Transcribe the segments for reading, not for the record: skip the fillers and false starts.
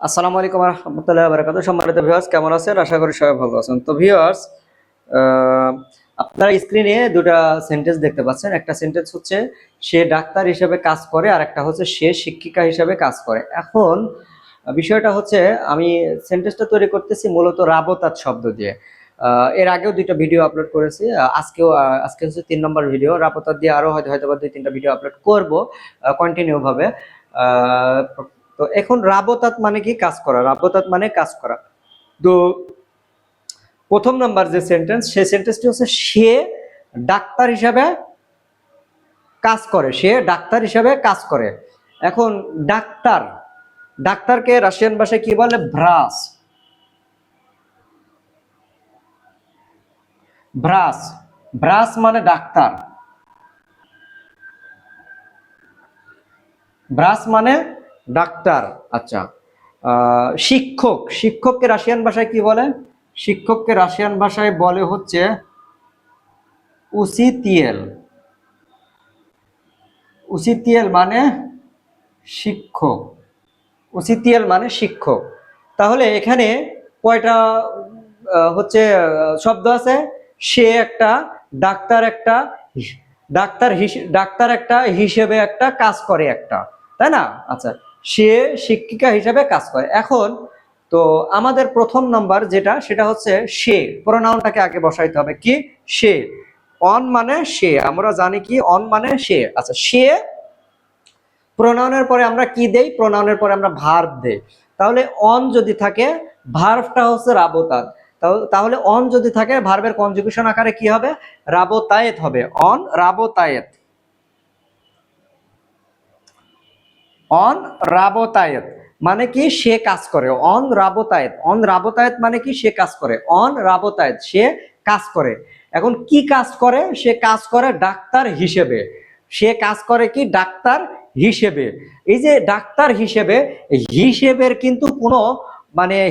আসসালামু আলাইকুম ওয়া রাহমাতুল্লাহি ওয়া বারাকাতুহু। সম্মানিত ভিউয়ার্স, কেমন আছেন? আশা করি সবাই ভালো আছেন। তো ভিউয়ার্স, আপনারা স্ক্রিনে দুটা সেন্টেন্স দেখতে পাচ্ছেন। একটা সেন্টেন্স হচ্ছে সে ডাক্তার হিসেবে কাজ করে, আর একটা হচ্ছে সে শিক্ষিকা হিসেবে কাজ করে। এখন বিষয়টা হচ্ছে, আমি সেন্টেন্সটা তৈরি করতেছি মূলত রাবতাত শব্দ দিয়ে। এর আগেও দুইটা ভিডিও আপলোড করেছি, আজকে হচ্ছে 3 নম্বর ভিডিও। রাবতাত দিয়ে আরো হয়তো 2-3টা ভিডিও আপলোড করব কন্টিনিউ ভাবে। আহ, তো এখন রাবতাত মানে কি? কাজ করা। রাবতাত মানে কাজ করা। তো প্রথম নাম্বার যে সেন্টেন্স, সেই সেন্টেন্সটি হচ্ছে সে ডাক্তার হিসাবে কাজ করে। সে ডাক্তার হিসাবে কাজ করে। এখন ডাক্তার, ডাক্তারকে রাশিয়ান ভাষায় কি বলে? ভ্রাস। ভ্রাস, ভ্রাস মানে ডাক্তার। ভ্রাস মানে ডাক্তার। আচ্ছা, শিক্ষক, শিক্ষককে রাশিয়ান ভাষায় কি বলে? শিক্ষককে রাশিয়ান ভাষায় বলে হচ্ছে উসিতিয়াল। উসিতিয়াল মানে শিক্ষক। উসিতিয়াল মানে শিক্ষক। তাহলে এখানে কয়টা শব্দ আছে? সে একটা, ডাক্তার একটা, ডাক্তার একটা, হিসেবে একটা, কাজ করে একটা, তাই না? আচ্ছা, সে শিক্ষিকা হিসেবে কাজ করে। এখন তো আমাদের প্রথম নাম্বার যেটা, সেটা হচ্ছে সে। প্রোনাউনটাকে আগে বসাইতে হবে। কি? সে। অন মানে সে, আমরা জানি কি অন মানে সে। আচ্ছা, সে প্রোনাউনের পরে আমরা কি দেই? প্রোনাউনের পরে আমরা ভার্ব দেই। তাহলে অন যদি থাকে, ভার্বটা হচ্ছে রাবতাত। তাহলে অন যদি থাকে, ভার্বের কনজুগেশন আকারে কি হবে? রাবতায়েত হবে। অন রাবতায়েত। অন রাবতায়েত মানে কি? সে কাজ করে। অন রাবতায়েত, অন রাবতায়েত মানে কি? সে কাজ করে। অন রাবতায়েত, সে কাজ করে। এখন কি কাজ করে? সে কাজ করে ডাক্তার হিসেবে। সে কাজ করে কি? ডাক্তার হিসেবে। এই যে ডাক্তার হিসেবে, হিসেবের কিন্তু কোনো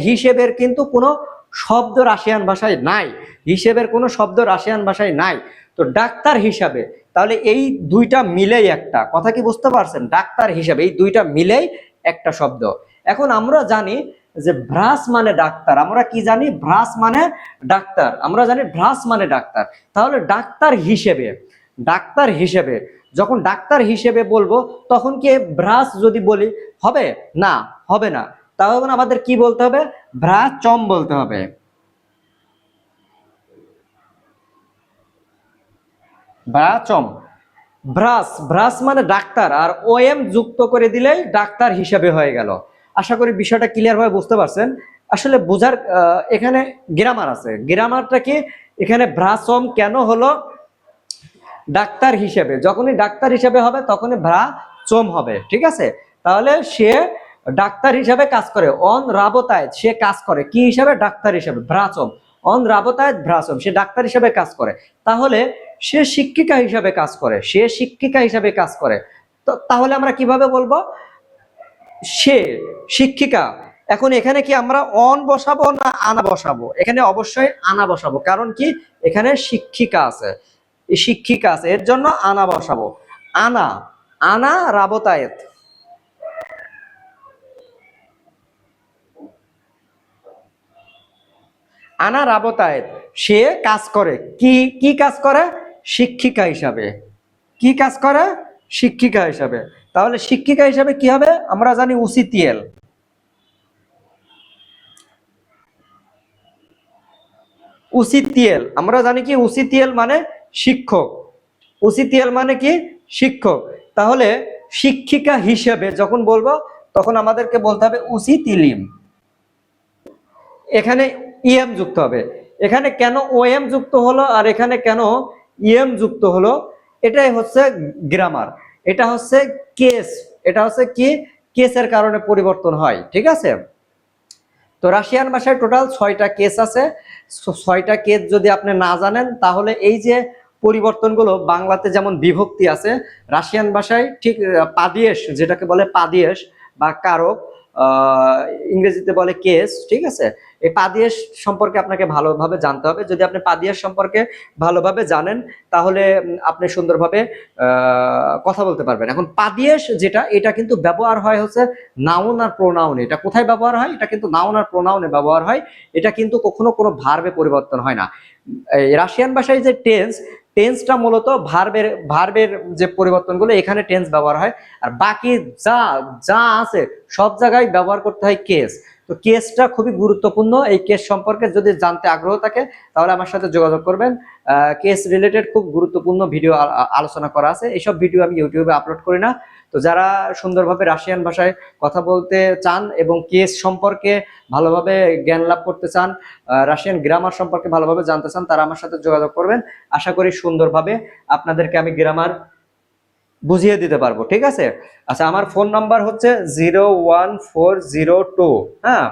হিসেবের কিন্তু কোনো শব্দ রাশিয়ান ভাষায় নাই। হিসেবের কোনো শব্দ রাশিয়ান ভাষায় নাই। তো ডাক্তার হিসাবে, তাহলে এই দুইটা মিলেই একটা কথা। কি বুঝতে পারছেন? ডাক্তার হিসাবে, এই দুইটা মিলেই একটা শব্দ। এখন আমরা জানি যে ভ্রাস মানে ডাক্তার। আমরা কি জানি? ভ্রাস মানে ডাক্তার। আমরা জানি ভ্রাস মানে ডাক্তার। তাহলে ডাক্তার হিসেবে, ডাক্তার হিসেবে যখন ডাক্তার হিসেবে বলবো, তখন কি ভ্রাস যদি বলি হবে? না, হবে না। তখন আমাদের কি বলতে হবে? ভ্রাচম বলতে হবে। ভ্রাচম। ভ্রাস, ভ্রাস মানে ডাক্তার, আর ওএম যুক্ত করে দিলেই ডাক্তার হিসাবে হয়ে গেল। আশা করি বিষয়টা ক্লিয়ার ভাবে বুঝতে পারছেন। আসলে বোঝার এখানে গ্রামার আছে। গ্রামারটা কি? এখানে ভ্রাসম কেন হলো? ডাক্তার হিসেবে, যখনই ডাক্তার হিসেবে হবে তখনই ভ্রাচম হবে। ঠিক আছে? তাহলে সে ডাক্তার হিসাবে কাজ করে। অন রাবতায়েত, সে কাজ করে কি হিসাবে? ডাক্তার হিসাবে। ভ্রাচম, অন রাবতায়েত ভ্রাচম, সে ডাক্তার হিসাবে কাজ করে। তাহলে সে শিক্ষিকা হিসাবে কাজ করে। সে শিক্ষিকা হিসাবে কাজ করে। তো তাহলে আমরা কিভাবে বলবো? সে শিক্ষিকা। এখন এখানে কি আমরা অন বসাবো না আনা বসাবো? এখানে অবশ্যই আনা বসাবো। কারণ কি? এখানে শিক্ষিকা আছে, শিক্ষিকা আছে, এর জন্য আনা বসাবো। আনা, আনা রাবতায়েত। আনা রাবতায়েত, সে কাজ করে কি? কি কাজ করে? শিক্ষিকা হিসাবে। কি কাজ করে? শিক্ষিকা হিসাবে। তাহলে শিক্ষিকা হিসাবে কি হবে? আমরা জানি উসিতিয়াল। উসিতিয়াল, আমরা জানি কি? উসিতিয়াল মানে শিক্ষক। উসিতিয়াল মানে কি? শিক্ষক। তাহলে শিক্ষিকা হিসেবে যখন বলবো, তখন আমাদেরকে বলতে হবে উসিতিলিম। এখানে ইএম যুক্ত হবে। এখানে কেন ওএম যুক্ত হলো আর এখানে কেন ইএম যুক্ত হলো? এটাই হচ্ছে গ্রামার। এটা হচ্ছে কেস। এটা হচ্ছে কি? কেসের কারণে পরিবর্তন হয়। ঠিক আছে? তো রাশিয়ান ভাষায় টোটাল 6টা কেস আছে। 6টা কেস যদি আপনি না জানেন, তাহলে এই যে পরিবর্তনগুলো, বাংলাতে যেমন বিভক্তি আছে, রাশিয়ান ভাষায় ঠিক পাদিয়েশ, যেটাকে বলে পাদিয়েশ বা কারক, আহ, ইংরেজিতে বলে কেস, ঠিক আছে। এই পাদীয় সম্পর্কে আপনাকে ভালোভাবে জানতে হবে। যদি আপনি পাদীয় সম্পর্কে ভালোভাবে জানেন তাহলে আপনি সুন্দরভাবে কথা বলতে পারবেন। এখন পাদীয় যেটা, এটা কিন্তু ব্যবহার হয় হচ্ছে নাউন আর প্রোনাউন। এটা কোথায় ব্যবহার হয়? এটা কিন্তু নাউন আর প্রোনাউনে ব্যবহার হয়। এটা কিন্তু কখনো কোনো ভার্বে পরিবর্তন হয় না। এই রাশিয়ান ভাষায় যে টেন্সটা মূলত ভার্বের যে পরিবর্তনগুলো, এখানে টেন্স ব্যবহার হয়। আর বাকি যা যা আছে সব জায়গায় ব্যবহার করতে হয় কেস। তো কেসটা খুবই গুরুত্বপূর্ণ। এই কেস সম্পর্কে যদি জানতে আগ্রহ থাকে তাহলে আমার সাথে যোগাযোগ করবেন। কেস রিলেটেড খুব গুরুত্বপূর্ণ ভিডিও আলোচনা করা আছে। এইসব ভিডিও আমি ইউটিউবে আপলোড করি না। তো যারা সুন্দরভাবে রাশিয়ান ভাষায় কথা বলতে চান এবং কেস সম্পর্কে ভালোভাবে জ্ঞান লাভ করতে চান, রাশিয়ান গ্রামার সম্পর্কে ভালোভাবে জানতে চান, তারা আমার সাথে যোগাযোগ করবেন। আশা করি সুন্দরভাবে আপনাদেরকে আমি গ্রামার বুঝিয়ে দিতে পারবো, ঠিক আছে। আচ্ছা, আমার ফোন নাম্বার হচ্ছে 01402, হ্যাঁ,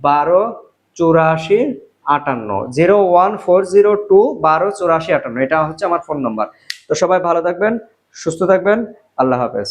128458, 01402 128458। এটা হচ্ছে আমার ফোন নাম্বার। তো সবাই ভালো থাকবেন, সুস্থ থাকবেন। আল্লাহ হাফেজ।